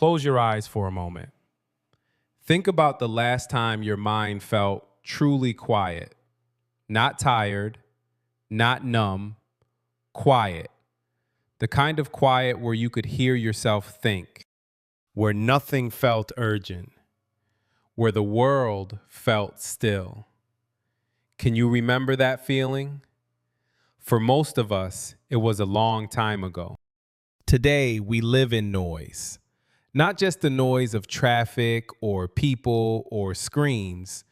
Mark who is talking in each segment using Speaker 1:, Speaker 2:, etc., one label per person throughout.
Speaker 1: Close your eyes for a moment. Think about the last time your mind felt truly quiet. Not tired, not numb, quiet. The kind of quiet where you could hear yourself think, where nothing felt urgent, where the world felt still. Can you remember that feeling? For most of us, it was a long time ago. Today, we live in noise. Not just the noise of traffic or people or screens.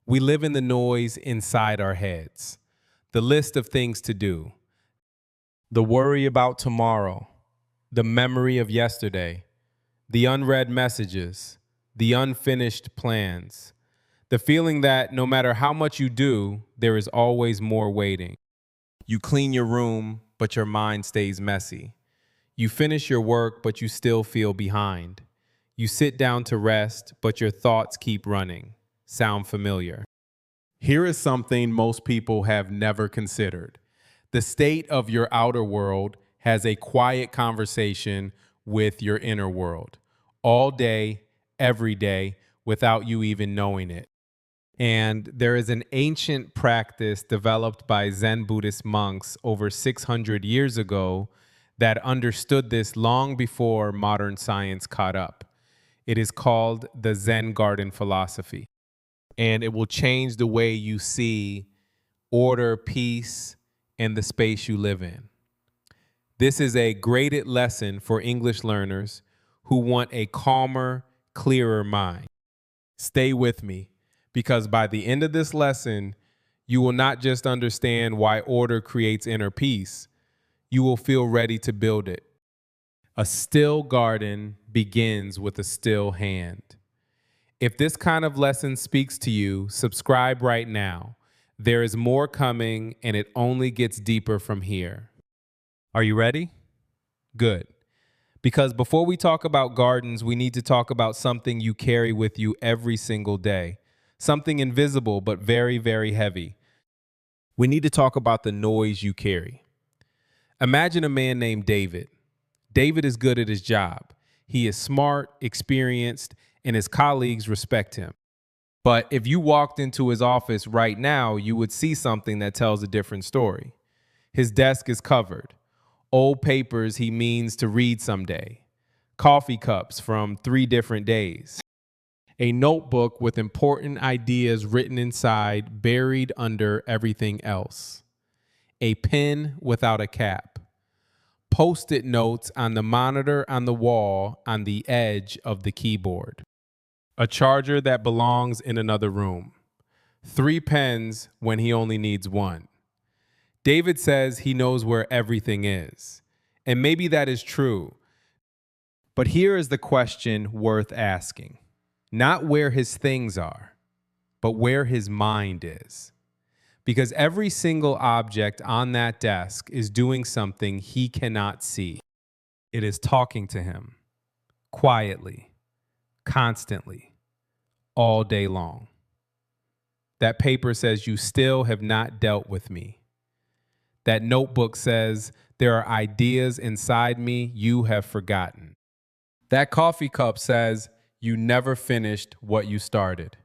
Speaker 1: We live in the noise inside our heads. The list of things to do. The worry about tomorrow. The memory of yesterday. The unread messages. The unfinished plans. The feeling that no matter how much you do, there is always more waiting. You clean your room, but your mind stays messy. You finish your work, but you still feel behind. You sit down to rest, but your thoughts keep running. Sound familiar? Here is something most people have never considered. The state of your outer world has a quiet conversation with your inner world. All day, every day, without you even knowing it. And there is an ancient practice developed by Zen Buddhist monks over 600 years ago that understood this long before modern science caught up. It is called the Zen Garden Philosophy. And it will change the way you see order, peace, and the space you live in. This is a graded lesson for English learners who want a calmer, clearer mind. Stay with me, because by the end of this lesson, you will not just understand why order creates inner peace, you will feel ready to build it. A still garden begins with a still hand. If this kind of lesson speaks to you, subscribe right now. There is more coming, and it only gets deeper from here. Are you ready? Good. Because before we talk about gardens, we need to talk about something you carry with you every single day. Something invisible, but very, very heavy. We need to talk about the noise you carry. Imagine a man named David. David is good at his job. He is smart, experienced, and his colleagues respect him. But if you walked into his office right now, you would see something that tells a different story. His desk is covered. Old papers he means to read someday. Coffee cups from 3 different days. A notebook with important ideas written inside, buried under everything else. A pen without a cap. Post-it notes on the monitor on the wall on the edge of the keyboard. A charger that belongs in another room. 3 pens when he only needs 1. David says he knows where everything is. And maybe that is true. But here is the question worth asking. Not where his things are, but where his mind is. Because every single object on that desk is doing something he cannot see. It is talking to him, quietly, constantly, all day long. That paper says you still have not dealt with me. That notebook says there are ideas inside me you have forgotten. That coffee cup says you never finished what you started.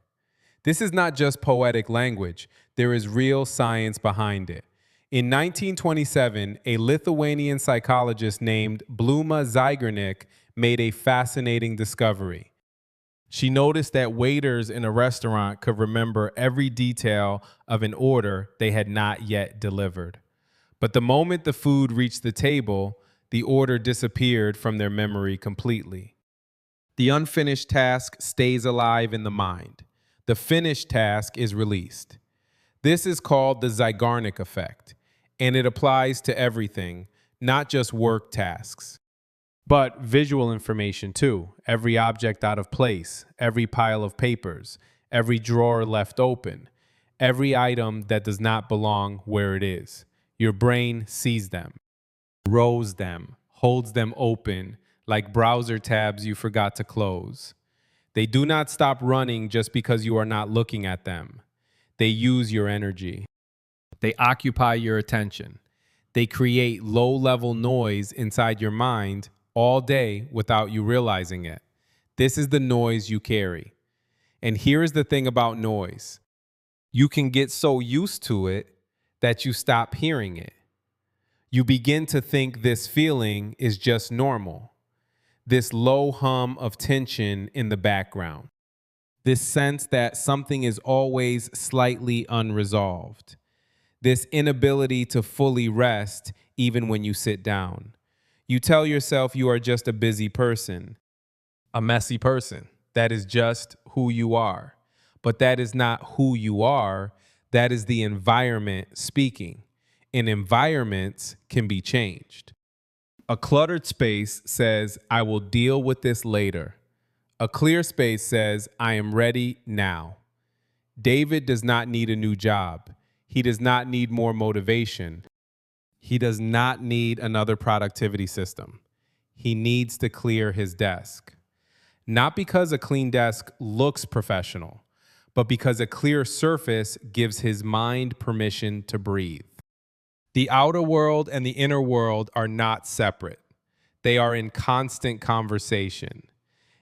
Speaker 1: This is not just poetic language. There is real science behind it. In 1927, a Lithuanian psychologist named Bluma Zeigarnik made a fascinating discovery. She noticed that waiters in a restaurant could remember every detail of an order they had not yet delivered. But the moment the food reached the table, the order disappeared from their memory completely. The unfinished task stays alive in the mind. The finished task is released. This is called the Zeigarnik Effect, and it applies to everything, not just work tasks, but visual information too. Every object out of place, every pile of papers, every drawer left open, every item that does not belong where it is. Your brain sees them, rows them, holds them open like browser tabs you forgot to close. They do not stop running just because you are not looking at them. They use your energy. They occupy your attention. They create low-level noise inside your mind all day without you realizing it. This is the noise you carry. And here is the thing about noise. You can get so used to it that you stop hearing it. You begin to think this feeling is just normal, this low hum of tension in the background, this sense that something is always slightly unresolved, this inability to fully rest even when you sit down. You tell yourself you are just a busy person, a messy person. That is just who you are. But that is not who you are. That is the environment speaking. And environments can be changed. A cluttered space says, I will deal with this later. A clear space says, I am ready now. David does not need a new job. He does not need more motivation. He does not need another productivity system. He needs to clear his desk. Not because a clean desk looks professional, but because a clear surface gives his mind permission to breathe. The outer world and the inner world are not separate. They are in constant conversation.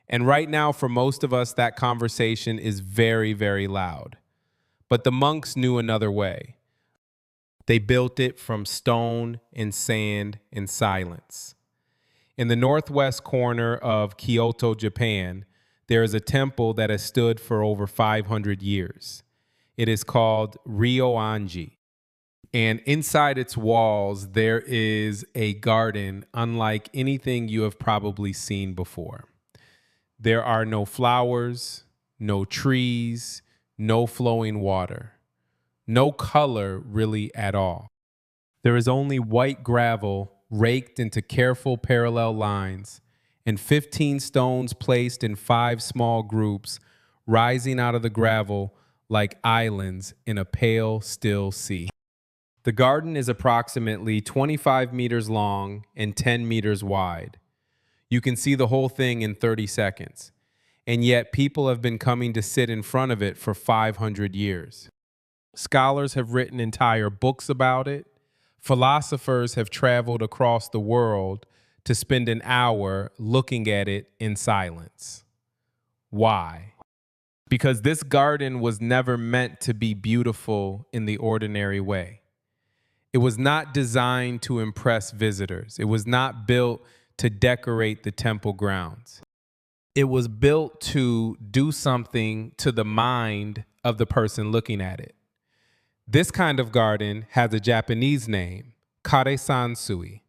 Speaker 1: And right now, for most of us, that conversation is very, very loud. But the monks knew another way. They built it from stone and sand and silence. In the northwest corner of Kyoto, Japan, there is a temple that has stood for over 500 years. It is called Ryoanji. And inside its walls, there is a garden unlike anything you have probably seen before. There are no flowers, no trees, no flowing water, no color really at all. There is only white gravel raked into careful parallel lines and 15 stones placed in 5 small groups rising out of the gravel like islands in a pale, still sea. The garden is approximately 25 meters long and 10 meters wide. You can see the whole thing in 30 seconds, and yet people have been coming to sit in front of it for 500 years. Scholars have written entire books about it. Philosophers have traveled across the world to spend an hour looking at it in silence. Why? Because this garden was never meant to be beautiful in the ordinary way. It was not designed to impress visitors. It was not built to decorate the temple grounds. It was built to do something to the mind of the person looking at it. This kind of garden has a Japanese name, Kare-san-sui.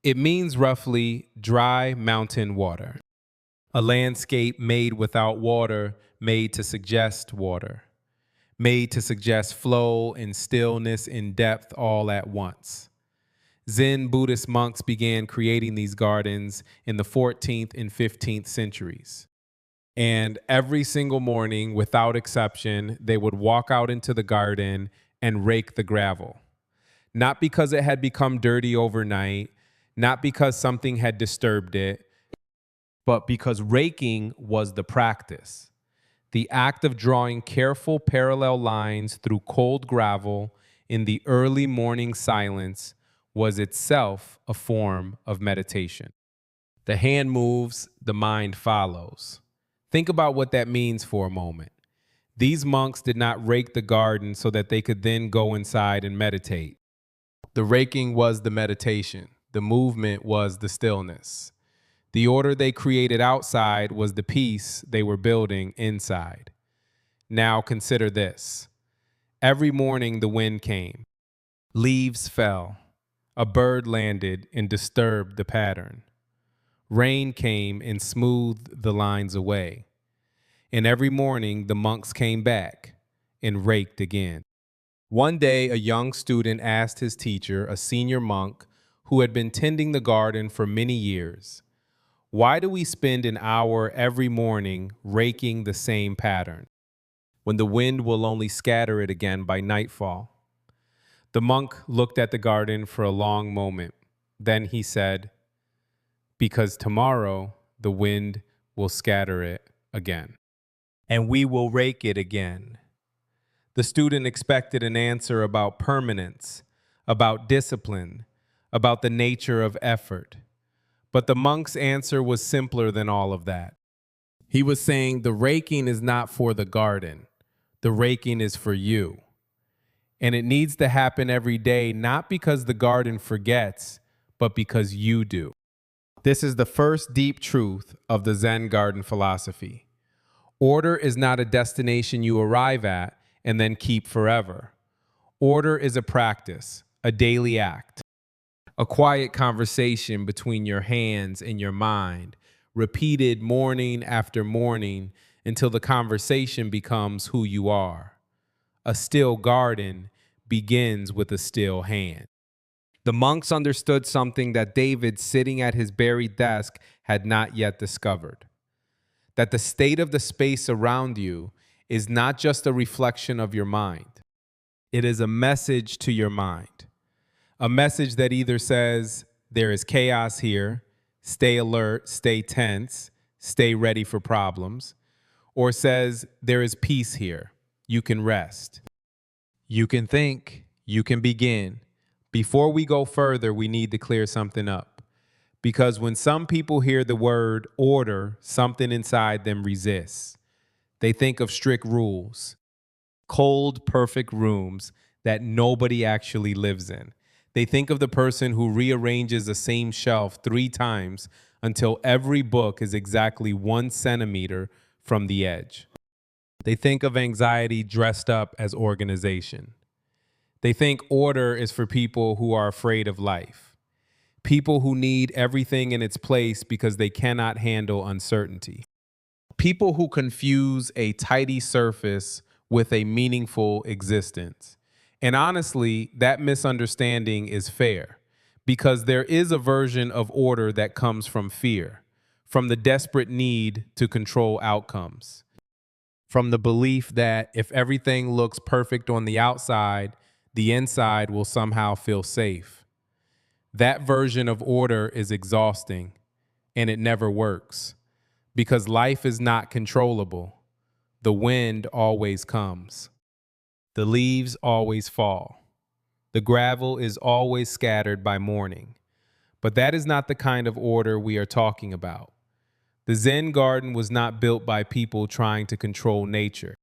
Speaker 1: It means roughly dry mountain water, a landscape made without water, made to suggest water, made to suggest flow and stillness and depth all at once. Zen Buddhist monks began creating these gardens in the 14th and 15th centuries. And every single morning, without exception, they would walk out into the garden and rake the gravel. Not because it had become dirty overnight, not because something had disturbed it, but because raking was the practice. The act of drawing careful parallel lines through cold gravel in the early morning silence was itself a form of meditation. The hand moves, the mind follows. Think about what that means for a moment. These monks did not rake the garden so that they could then go inside and meditate. The raking was the meditation. The movement was the stillness. The order they created outside was the peace they were building inside. Now consider this. Every morning the wind came. Leaves fell. A bird landed and disturbed the pattern. Rain came and smoothed the lines away. And every morning the monks came back and raked again. One day, a young student asked his teacher, a senior monk who had been tending the garden for many years, "Why do we spend an hour every morning raking the same pattern, when the wind will only scatter it again by nightfall?" The monk looked at the garden for a long moment. Then he said, "Because tomorrow the wind will scatter it again, and we will rake it again." The student expected an answer about permanence, about discipline, about the nature of effort. But the monk's answer was simpler than all of that. He was saying the raking is not for the garden. The raking is for you. And it needs to happen every day, not because the garden forgets, but because you do. This is the first deep truth of the Zen Garden Philosophy. Order is not a destination you arrive at and then keep forever. Order is a practice, a daily act, a quiet conversation between your hands and your mind, repeated morning after morning until the conversation becomes who you are. A still garden begins with a still hand. The monks understood something that David, sitting at his buried desk, had not yet discovered. That the state of the space around you is not just a reflection of your mind. It is a message to your mind. A message that either says, there is chaos here, stay alert, stay tense, stay ready for problems, or says, there is peace here, you can rest. You can think, you can begin. Before we go further, we need to clear something up. Because when some people hear the word order, something inside them resists. They think of strict rules, cold, perfect rooms that nobody actually lives in. They think of the person who rearranges the same shelf 3 times until every book is exactly 1 centimeter from the edge. They think of anxiety dressed up as organization. They think order is for people who are afraid of life, people who need everything in its place because they cannot handle uncertainty, people who confuse a tidy surface with a meaningful existence. And honestly, that misunderstanding is fair because there is a version of order that comes from fear, from the desperate need to control outcomes, from the belief that if everything looks perfect on the outside, the inside will somehow feel safe. That version of order is exhausting, and it never works because life is not controllable. The wind always comes. The leaves always fall. The gravel is always scattered by morning. But that is not the kind of order we are talking about. The Zen garden was not built by people trying to control nature.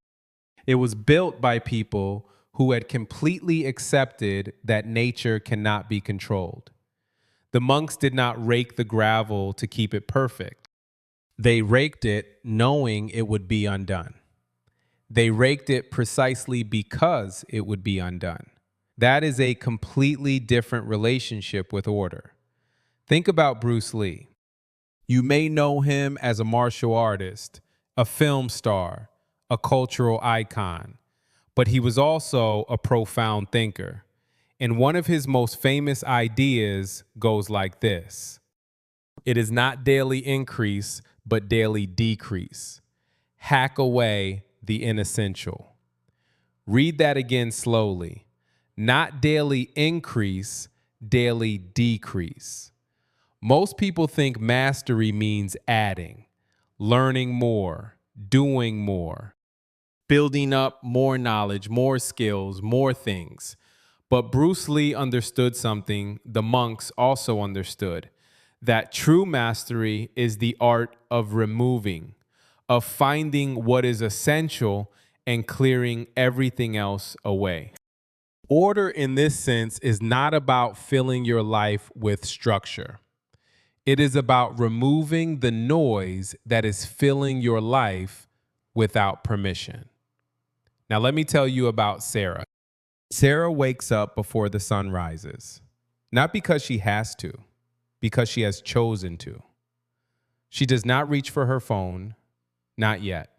Speaker 1: It was built by people who had completely accepted that nature cannot be controlled. The monks did not rake the gravel to keep it perfect. They raked it knowing it would be undone. They raked it precisely because it would be undone. That is a completely different relationship with order. Think about Bruce Lee. You may know him as a martial artist, a film star, a cultural icon, but he was also a profound thinker. And one of his most famous ideas goes like this: it is not daily increase, but daily decrease. Hack away the inessential. Read that again slowly. Not daily increase, daily decrease. Most people think mastery means adding, learning more, doing more, building up more knowledge, more skills, more things. But Bruce Lee understood something the monks also understood, that true mastery is the art of removing, of finding what is essential and clearing everything else away. Order in this sense is not about filling your life with structure. It is about removing the noise that is filling your life without permission. Now, let me tell you about Sarah. Sarah wakes up before the sun rises, not because she has to, because she has chosen to. She does not reach for her phone, not yet.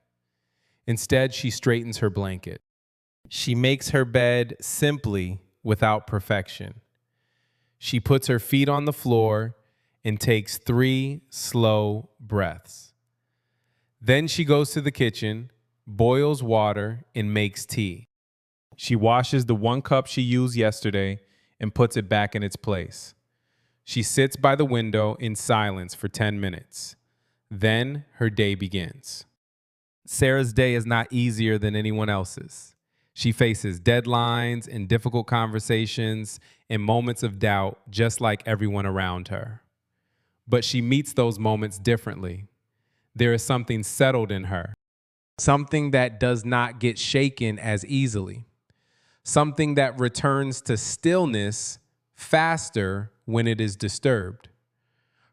Speaker 1: Instead, she straightens her blanket. She makes her bed simply without perfection. She puts her feet on the floor and takes 3 slow breaths. Then she goes to the kitchen, boils water, and makes tea. She washes the 1 cup she used yesterday and puts it back in its place. She sits by the window in silence for 10 minutes. Then her day begins. Sarah's day is not easier than anyone else's. She faces deadlines and difficult conversations and moments of doubt just like everyone around her. But she meets those moments differently. There is something settled in her, something that does not get shaken as easily, something that returns to stillness faster when it is disturbed.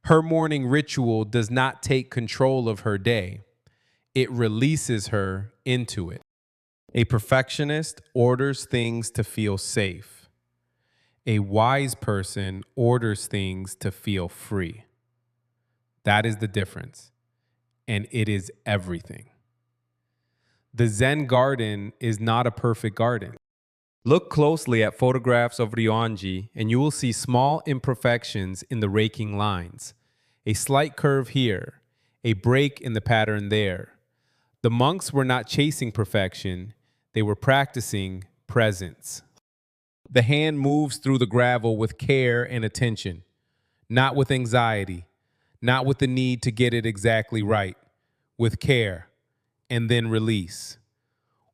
Speaker 1: Her morning ritual does not take control of her day. It releases her into it. A perfectionist orders things to feel safe. A wise person orders things to feel free. That is the difference, and it is everything. The Zen garden is not a perfect garden. Look closely at photographs of Ryoanji, and you will see small imperfections in the raking lines, a slight curve here, a break in the pattern there. The monks were not chasing perfection, they were practicing presence. The hand moves through the gravel with care and attention, not with anxiety, not with the need to get it exactly right, with care, and then release.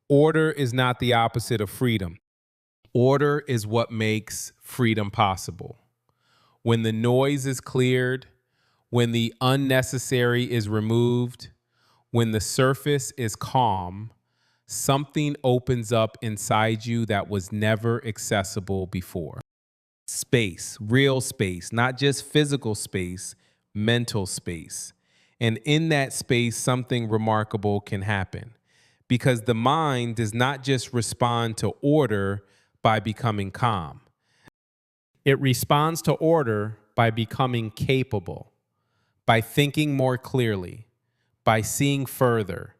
Speaker 1: Order is not the opposite of freedom. Order is what makes freedom possible. When the noise is cleared, when the unnecessary is removed, when the surface is calm, something opens up inside you that was never accessible before. Space, real space, not just physical space, mental space. And in that space, something remarkable can happen because the mind does not just respond to order by becoming calm. It responds to order by becoming capable, by thinking more clearly, by seeing further,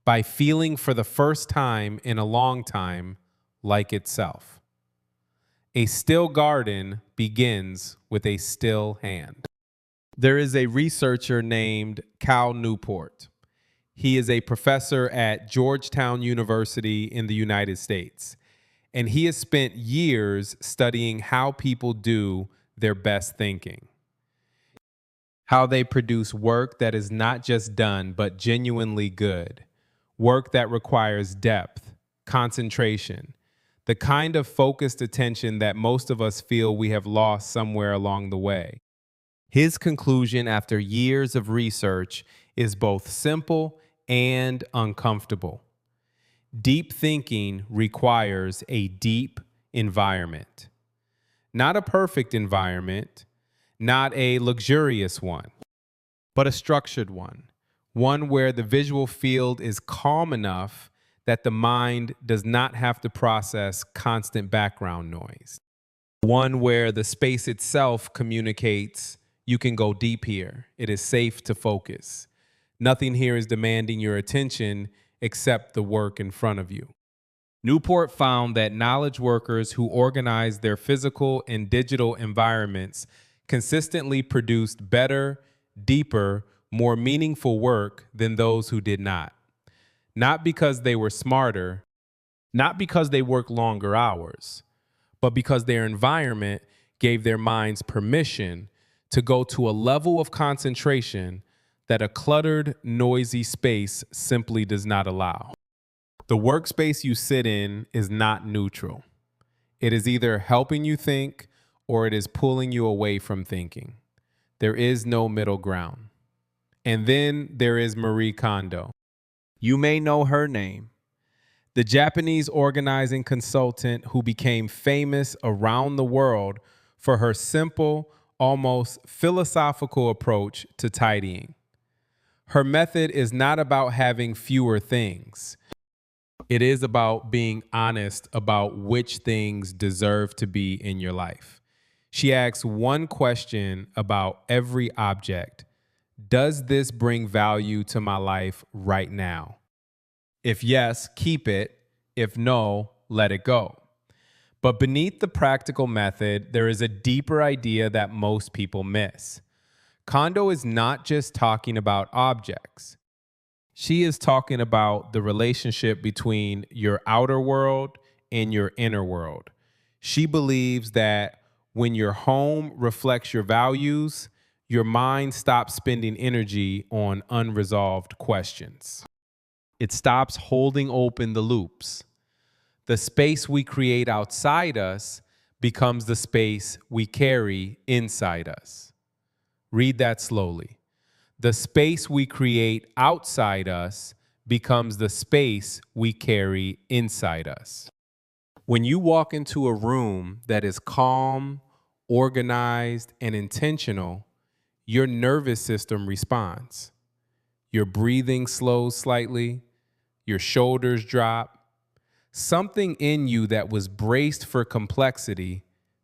Speaker 1: by feeling for the first time in a long time like itself. A still garden begins with a still hand. There is a researcher named Cal Newport. He is a professor at Georgetown University in the United States, and he has spent years studying how people do their best thinking, how they produce work that is not just done, but genuinely good, work that requires depth, concentration, the kind of focused attention that most of us feel we have lost somewhere along the way. His conclusion after years of research is both simple and uncomfortable. Deep thinking requires a deep environment. Not a perfect environment, not a luxurious one, but a structured one. One where the visual field is calm enough that the mind does not have to process constant background noise. One where the space itself communicates, you can go deep here. It is safe to focus. Nothing here is demanding your attention except the work in front of you. Newport found that knowledge workers who organized their physical and digital environments consistently produced better, deeper, more meaningful work than those who did not. Not because they were smarter, not because they worked longer hours, but because their environment gave their minds permission to go to a level of concentration that a cluttered, noisy space simply does not allow. The workspace you sit in is not neutral. It is either helping you think or it is pulling you away from thinking. There is no middle ground. And then there is Marie Kondo. You may know her name. The Japanese organizing consultant who became famous around the world for her simple, almost philosophical approach to tidying. Her method is not about having fewer things. It is about being honest about which things deserve to be in your life. She asks one question about every object. Does this bring value to my life right now? If yes, keep it. If no, let it go. But beneath the practical method, there is a deeper idea that most people miss. Kondo is not just talking about objects. She is talking about the relationship between your outer world and your inner world. She believes that when your home reflects your values, your mind stops spending energy on unresolved questions. It stops holding open the loops. The space we create outside us becomes the space we carry inside us. Read that slowly. The space we create outside us becomes the space we carry inside us. When you walk into a room that is calm, organized, and intentional, your nervous system responds. Your breathing slows slightly, your shoulders drop. Something in you that was braced for complexity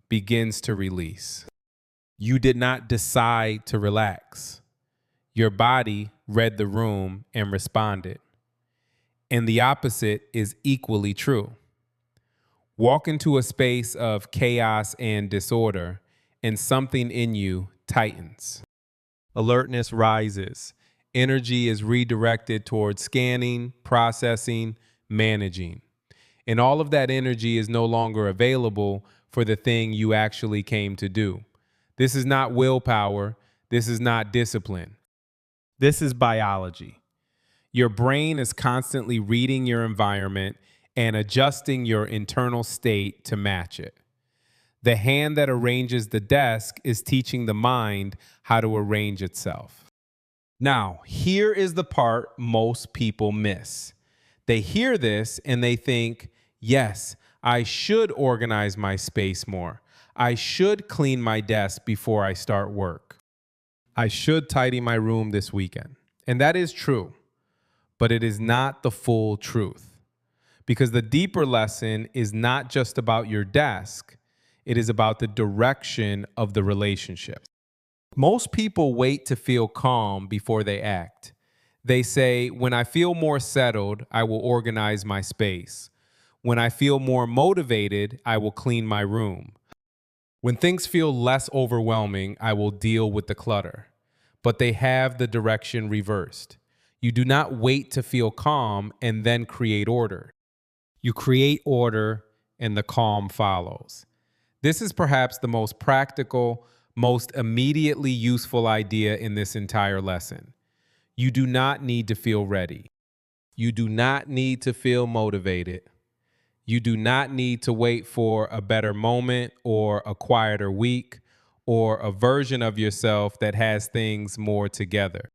Speaker 1: begins to release. You did not decide to relax. Your body read the room and responded. And the opposite is equally true. Walk into a space of chaos and disorder, and something in you tightens. Alertness rises. Energy is redirected towards scanning, processing, managing. And all of that energy is no longer available for the thing you actually came to do. This is not willpower. This is not discipline. This is biology. Your brain is constantly reading your environment and adjusting your internal state to match it. The hand that arranges the desk is teaching the mind how to arrange itself. Now, here is the part most people miss. They hear this and they think, yes, I should organize my space more. I should clean my desk before I start work. I should tidy my room this weekend. And that is true, but it is not the full truth. Because the deeper lesson is not just about your desk, it is about the direction of the relationship. Most people wait to feel calm before they act. They say, when I feel more settled, I will organize my space. When I feel more motivated, I will clean my room. When things feel less overwhelming, I will deal with the clutter. But they have the direction reversed. You do not wait to feel calm and then create order. You create order and the calm follows. This is perhaps the most practical, most immediately useful idea in this entire lesson. You do not need to feel ready. You do not need to feel motivated. You do not need to wait for a better moment or a quieter week or a version of yourself that has things more together.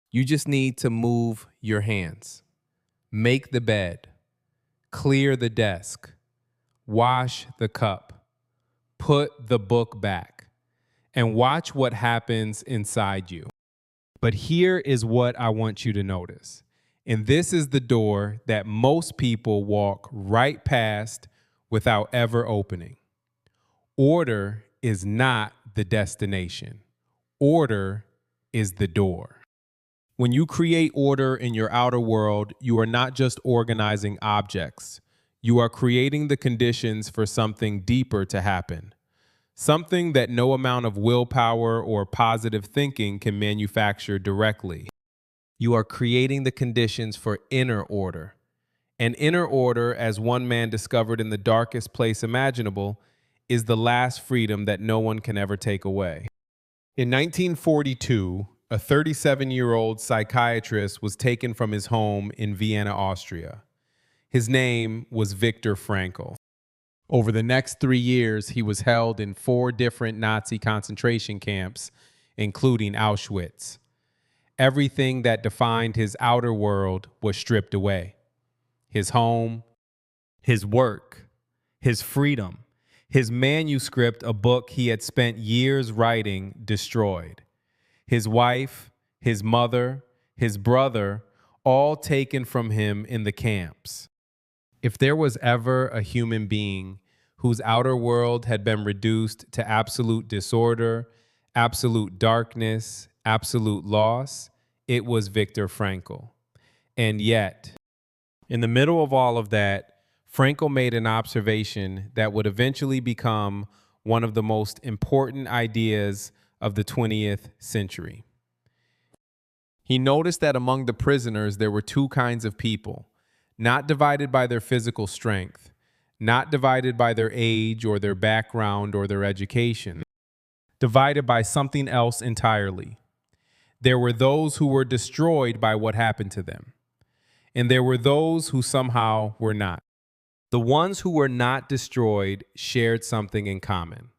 Speaker 1: You just need to move your hands, make the bed, clear the desk, wash the cup, put the book back, and watch what happens inside you. But here is what I want you to notice. And this is the door that most people walk right past without ever opening. Order is not the destination. Order is the door. When you create order in your outer world, you are not just organizing objects. You are creating the conditions for something deeper to happen. Something that no amount of willpower or positive thinking can manufacture directly. You are creating the conditions for inner order. And inner order, as one man discovered in the darkest place imaginable, is the last freedom that no one can ever take away. In 1942, a 37-year-old psychiatrist was taken from his home in Vienna, Austria. His name was Viktor Frankl. Over the next 3 years, he was held in 4 different Nazi concentration camps, including Auschwitz. Everything that defined his outer world was stripped away. His home, his work, his freedom, his manuscript, a book he had spent years writing, destroyed. His wife, his mother, his brother, all taken from him in the camps. If there was ever a human being whose outer world had been reduced to absolute disorder, absolute darkness, absolute loss, it was Viktor Frankl. And yet, in the middle of all of that, Frankl made an observation that would eventually become one of the most important ideas of the 20th century. He noticed that among the prisoners, there were 2 kinds of people, not divided by their physical strength, not divided by their age or their background or their education, divided by something else entirely. There were those who were destroyed by what happened to them, and there were those who somehow were not. The ones who were not destroyed shared something in common.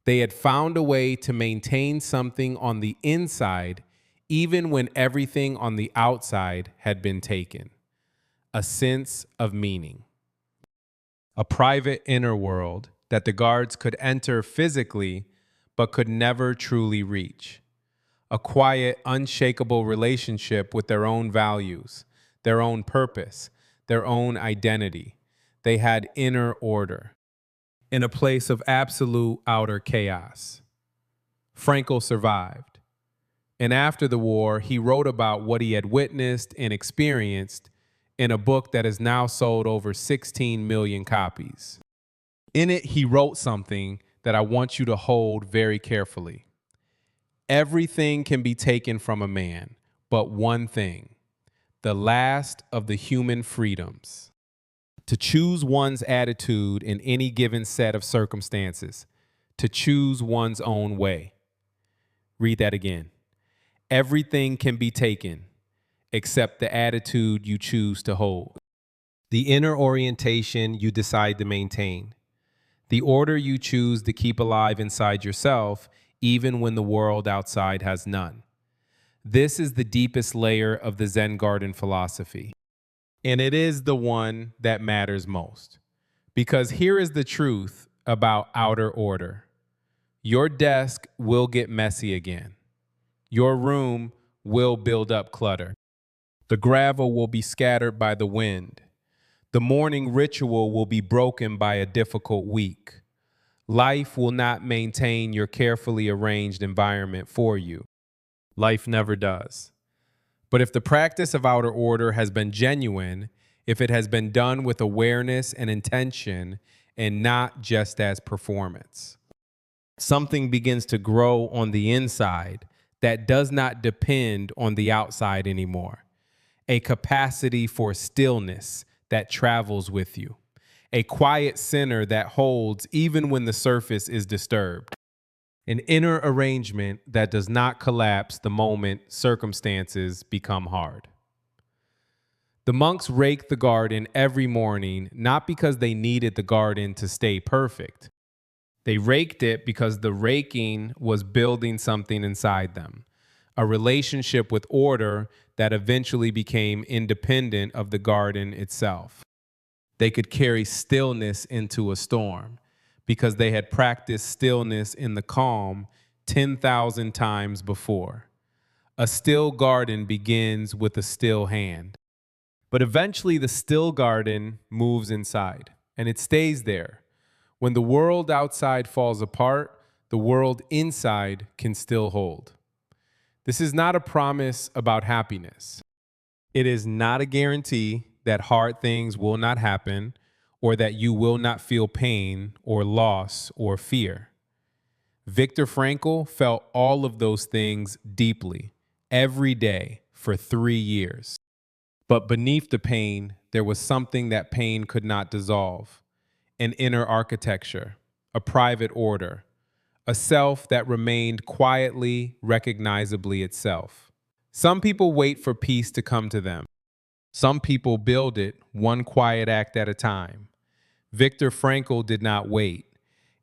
Speaker 1: They had found a way to maintain something on the inside even when everything on the outside had been taken. A sense of meaning. A private inner world that the guards could enter physically but could never truly reach. A quiet, unshakable relationship with their own values, their own purpose, their own identity. They had inner order in a place of absolute outer chaos. Frankl survived, and after the war, he wrote about what he had witnessed and experienced in a book that has now sold over 16 million copies. In it, he wrote something that I want you to hold very carefully. Everything can be taken from a man, but one thing, the last of the human freedoms. To choose one's attitude in any given set of circumstances, to choose one's own way. Read that again. Everything can be taken except the attitude you choose to hold. The inner orientation you decide to maintain. The order you choose to keep alive inside yourself, even when the world outside has none. This is the deepest layer of the Zen Garden Philosophy. And it is the one that matters most. Because here is the truth about outer order. Your desk will get messy again. Your room will build up clutter. The gravel will be scattered by the wind. The morning ritual will be broken by a difficult week. Life will not maintain your carefully arranged environment for you. Life never does. But if the practice of outer order has been genuine, if it has been done with awareness and intention and not just as performance, something begins to grow on the inside that does not depend on the outside anymore. A capacity for stillness that travels with you. A quiet center that holds even when the surface is disturbed. An inner arrangement that does not collapse the moment circumstances become hard. The monks raked the garden every morning, not because they needed the garden to stay perfect. They raked it because the raking was building something inside them, a relationship with order that eventually became independent of the garden itself. They could carry stillness into a storm because they had practiced stillness in the calm 10,000 times before. A still garden begins with a still hand. But eventually the still garden moves inside, and it stays there. When the world outside falls apart, the world inside can still hold. This is not a promise about happiness. It is not a guarantee that hard things will not happen or that you will not feel pain or loss or fear. Viktor Frankl felt all of those things deeply, every day for 3 years. But beneath the pain, there was something that pain could not dissolve. An inner architecture, a private order, a self that remained quietly, recognizably itself. Some people wait for peace to come to them. Some people build it one quiet act at a time. Viktor Frankl did not wait.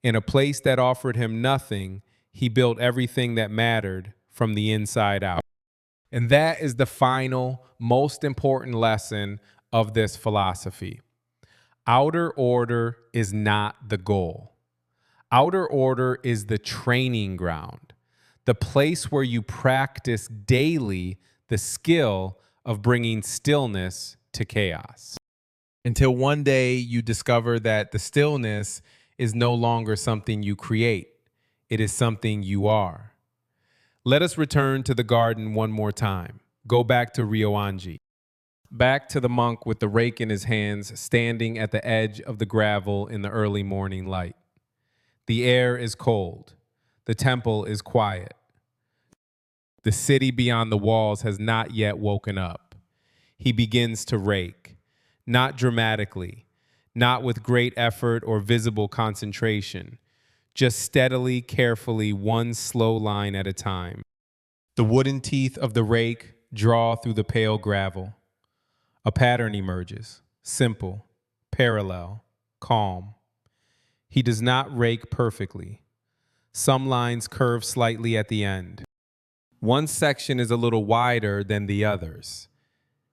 Speaker 1: In a place that offered him nothing, he built everything that mattered from the inside out. And that is the final, most important lesson of this philosophy. Outer order is not the goal. Outer order is the training ground, the place where you practice daily the skill of bringing stillness to chaos. Until one day you discover that the stillness is no longer something you create. It is something you are. Let us return to the garden one more time. Go back to Ryoanji. Back to the monk with the rake in his hands, standing at the edge of the gravel in the early morning light. The air is cold. The temple is quiet. The city beyond the walls has not yet woken up. He begins to rake, not dramatically, not with great effort or visible concentration, just steadily, carefully, one slow line at a time. The wooden teeth of the rake draw through the pale gravel. A pattern emerges, simple, parallel, calm. He does not rake perfectly. Some lines curve slightly at the end. One section is a little wider than the others.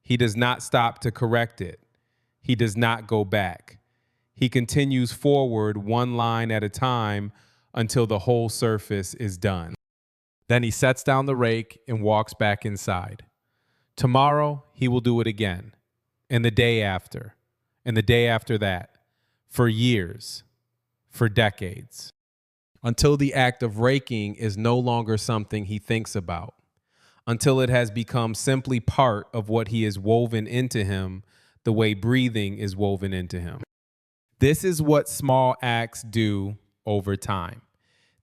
Speaker 1: He does not stop to correct it. He does not go back. He continues forward one line at a time until the whole surface is done. Then he sets down the rake and walks back inside. Tomorrow, he will do it again, and the day after, and the day after that, for years, for decades, until the act of raking is no longer something he thinks about, until it has become simply part of what he is woven into him, the way breathing is woven into him. This is what small acts do over time.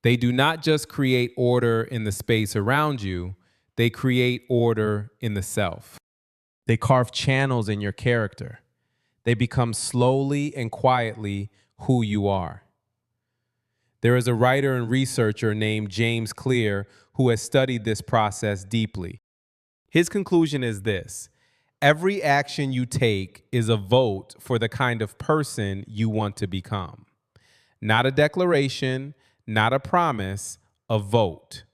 Speaker 1: They do not just create order in the space around you, they create order in the self. They carve channels in your character. They become slowly and quietly who you are. There is a writer and researcher named James Clear who has studied this process deeply. His conclusion is this: every action you take is a vote for the kind of person you want to become. Not a declaration, not a promise, a vote.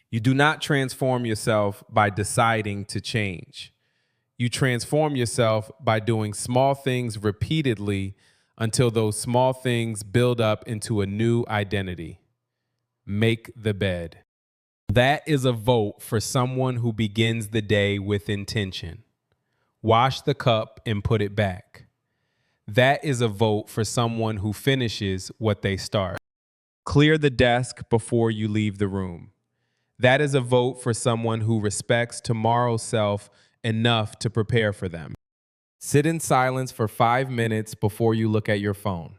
Speaker 1: You do not transform yourself by deciding to change. You transform yourself by doing small things repeatedly until those small things build up into a new identity. Make the bed. That is a vote for someone who begins the day with intention. Wash the cup and put it back. That is a vote for someone who finishes what they start. Clear the desk before you leave the room. That is a vote for someone who respects tomorrow's self enough to prepare for them. Sit in silence for 5 minutes before you look at your phone.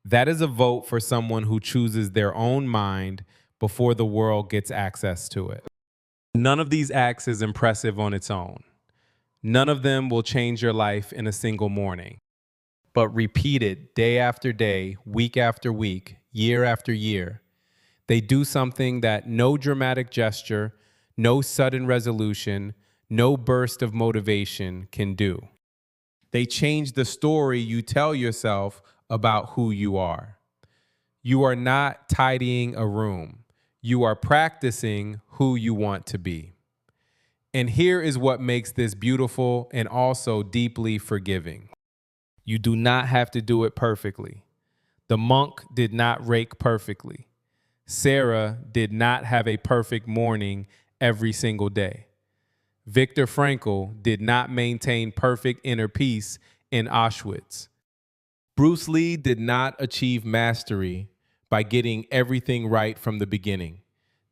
Speaker 1: That is a vote for someone who chooses their own mind before the world gets access to it. None of these acts is impressive on its own. None of them will change your life in a single morning. But repeated day after day, week after week, year after year, they do something that no dramatic gesture, no sudden resolution, no burst of motivation can do. They change the story you tell yourself about who you are. You are not tidying a room. You are practicing who you want to be. And here is what makes this beautiful and also deeply forgiving. You do not have to do it perfectly. The monk did not rake perfectly. Sarah did not have a perfect morning every single day. Viktor Frankl did not maintain perfect inner peace in Auschwitz. Bruce Lee did not achieve mastery by getting everything right from the beginning.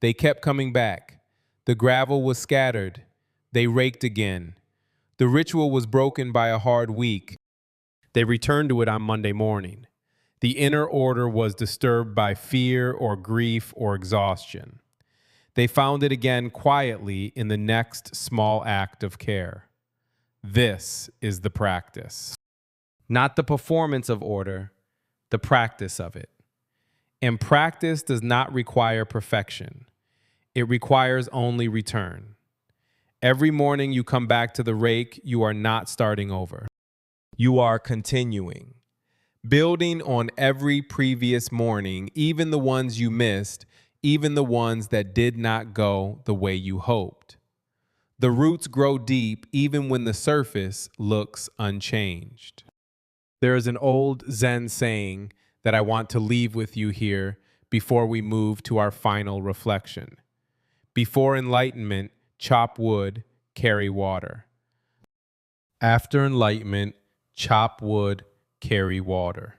Speaker 1: They kept coming back. The gravel was scattered. They raked again. The ritual was broken by a hard week. They returned to it on Monday morning. The inner order was disturbed by fear or grief or exhaustion. They found it again quietly in the next small act of care. This is the practice. Not the performance of order, the practice of it. And practice does not require perfection. It requires only return. Every morning you come back to the rake, you are not starting over. You are continuing. Building on every previous morning, even the ones you missed, even the ones that did not go the way you hoped. The roots grow deep even when the surface looks unchanged. There is an old Zen saying that I want to leave with you here before we move to our final reflection. Before enlightenment, chop wood, carry water. After enlightenment, chop wood, carry water.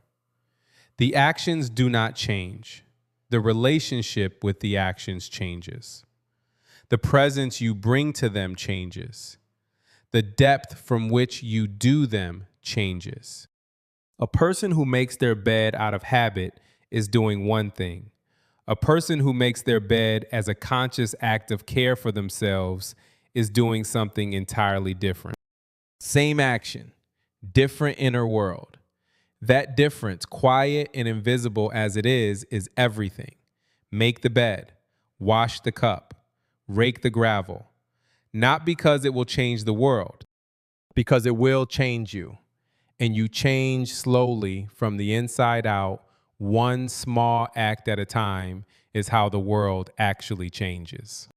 Speaker 1: The actions do not change. The relationship with the actions changes. The presence you bring to them changes. The depth from which you do them changes. A person who makes their bed out of habit is doing one thing. A person who makes their bed as a conscious act of care for themselves is doing something entirely different. Same action, different inner world. That difference, quiet and invisible as it is everything. Make the bed, wash the cup, rake the gravel. Not because it will change the world, because it will change you. And you change slowly from the inside out. One small act at a time is how the world actually changes.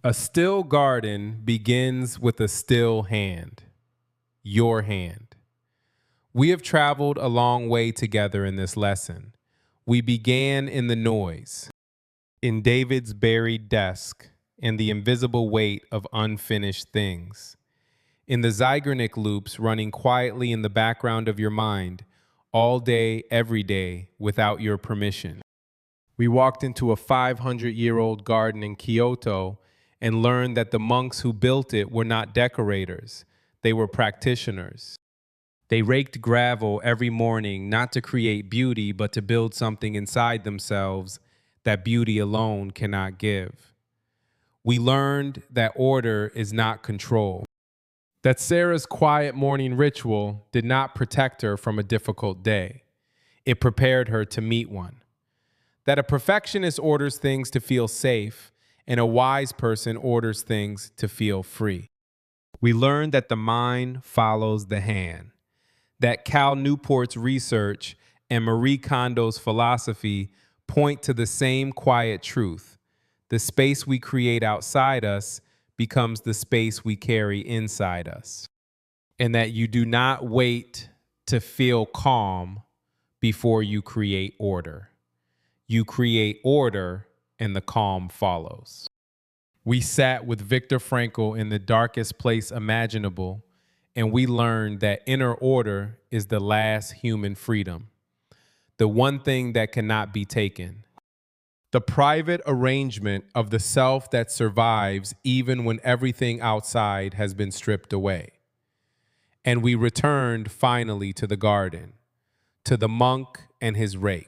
Speaker 1: A still garden begins with a still hand, your hand. We have traveled a long way together in this lesson. We began in the noise, in David's buried desk, and the invisible weight of unfinished things, in the Zeigarnik loops running quietly in the background of your mind, all day, every day, without your permission. We walked into a 500-year-old garden in Kyoto and learned that the monks who built it were not decorators. They were practitioners. They raked gravel every morning, not to create beauty, but to build something inside themselves that beauty alone cannot give. We learned that order is not control, that Sarah's quiet morning ritual did not protect her from a difficult day. It prepared her to meet one. That a perfectionist orders things to feel safe, and a wise person orders things to feel free. We learned that the mind follows the hand, that Cal Newport's research and Marie Kondo's philosophy point to the same quiet truth. The space we create outside us becomes the space we carry inside us. And that you do not wait to feel calm before you create order. You create order and the calm follows. We sat with Viktor Frankl in the darkest place imaginable, and we learned that inner order is the last human freedom, the one thing that cannot be taken. The private arrangement of the self that survives even when everything outside has been stripped away. And we returned finally to the garden, to the monk and his rake,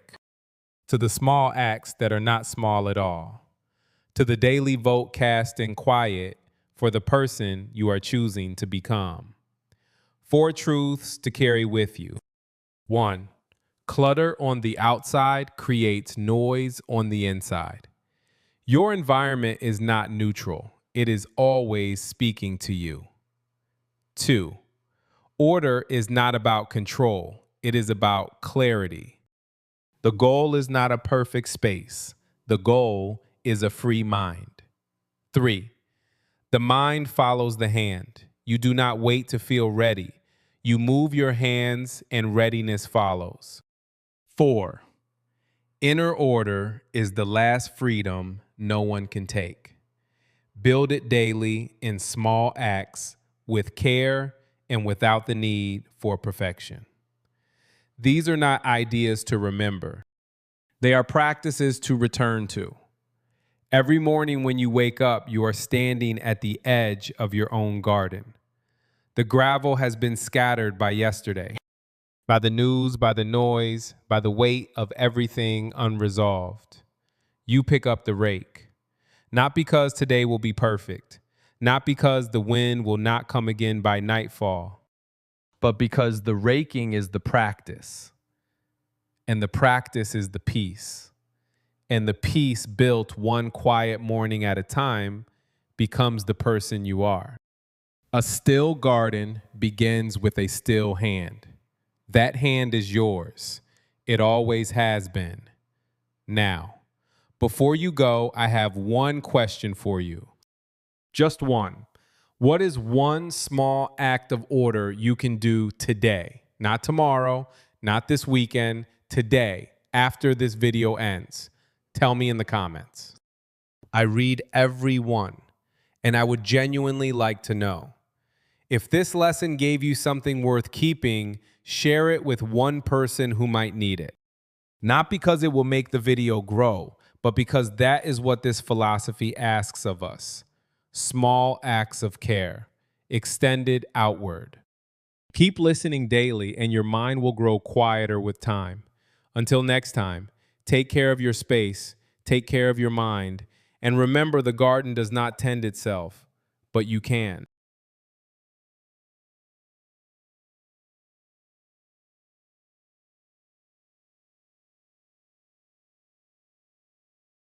Speaker 1: to the small acts that are not small at all, to the daily vote cast in quiet for the person you are choosing to become. 4 truths to carry with you. 1. Clutter on the outside creates noise on the inside. Your environment is not neutral. It is always speaking to you. 2. Order is not about control. It is about clarity. The goal is not a perfect space. The goal is a free mind. 3. The mind follows the hand. You do not wait to feel ready. You move your hands and readiness follows. 4. Inner order is the last freedom no one can take. Build it daily in small acts with care and without the need for perfection. These are not ideas to remember. They are practices to return to. Every morning when you wake up, you are standing at the edge of your own garden. The gravel has been scattered by yesterday, by the news, by the noise, by the weight of everything unresolved. You pick up the rake, not because today will be perfect, not because the wind will not come again by nightfall, but because the raking is the practice, and the practice is the peace, and the peace built one quiet morning at a time becomes the person you are. A still garden begins with a still hand. That hand is yours. It always has been. Now, before you go, I have one question for you. Just one. What is one small act of order you can do today? Not tomorrow, not this weekend, today, after this video ends. Tell me in the comments. I read every one, and I would genuinely like to know. If this lesson gave you something worth keeping, share it with one person who might need it. Not because it will make the video grow, but because that is what this philosophy asks of us. Small acts of care, extended outward. Keep listening daily and your mind will grow quieter with time. Until next time, take care of your space, take care of your mind, and remember the garden does not tend itself, but you can.